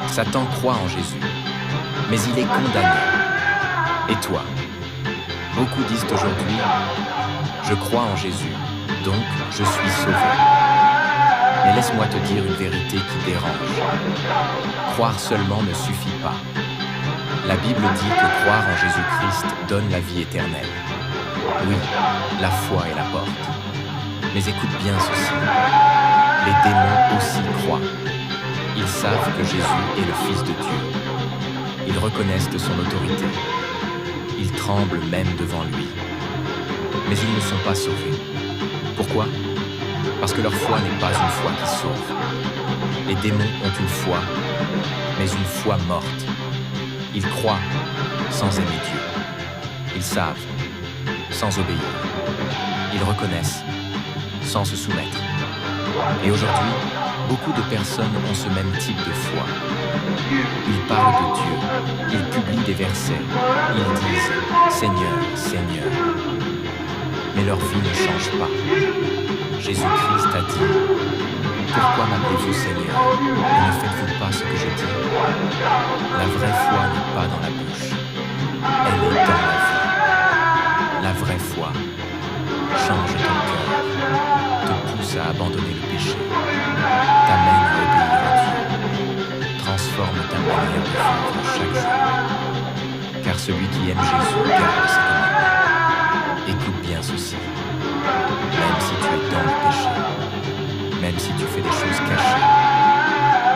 Satan croit en Jésus, mais il est condamné. Et toi? Beaucoup disent aujourd'hui, je crois en Jésus, donc je suis sauvé. Mais laisse-moi te dire une vérité qui dérange. Croire seulement ne suffit pas. La Bible dit que croire en Jésus-Christ donne la vie éternelle. Oui, la foi est la porte. Mais écoute bien ceci. Les démons aussi croient. Ils savent que Jésus est le Fils de Dieu. Ils reconnaissent son autorité. Ils tremblent même devant lui. Mais ils ne sont pas sauvés. Pourquoi? Parce que leur foi n'est pas une foi qui sauve. Les démons ont une foi, mais une foi morte. Ils croient sans aimer Dieu. Ils savent sans obéir. Ils reconnaissent sans se soumettre. Et aujourd'hui, beaucoup de personnes ont ce même type de foi. Ils parlent de Dieu, ils publient des versets, ils disent « Seigneur, Seigneur ». Mais leur vie ne change pas. Jésus-Christ a dit « Pourquoi m'appelez-vous Seigneur et ne faites-vous pas ce que je dis ?» La vraie foi n'est pas dans la bouche, elle est dans la vie. La vraie foi change ton cœur, te pousse à abandonner le péché, t'amène à obéir à Dieu, transforme ta manière de vivre chaque jour. Car celui qui aime Jésus garde ses commandements. Écoute bien ceci. Même si tu es dans le péché, même si tu fais des choses cachées,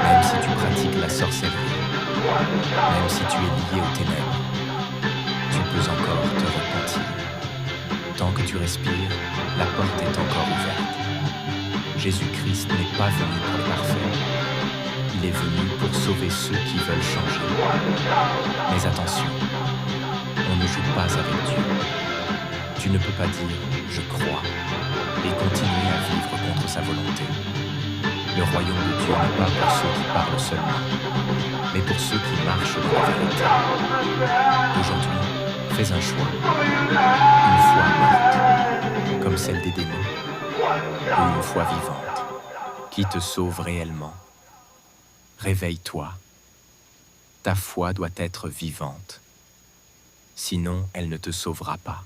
même si tu pratiques la sorcellerie, même si tu es lié aux ténèbres, tu peux encore te repentir. Tant que tu respires, la porte est encore ouverte. Jésus-Christ n'est pas venu pour les parfaits. Il est venu pour sauver ceux qui veulent changer. Mais attention, on ne joue pas avec Dieu. Tu ne peux pas dire « je crois » et continuer à vivre contre sa volonté. Le royaume de Dieu n'est pas pour ceux qui parlent seulement, mais pour ceux qui marchent dans la vérité. Aujourd'hui, fais un choix. Une foi morte, comme celle des démons, ou une foi vivante, qui te sauve réellement. Réveille-toi. Ta foi doit être vivante. Sinon, elle ne te sauvera pas.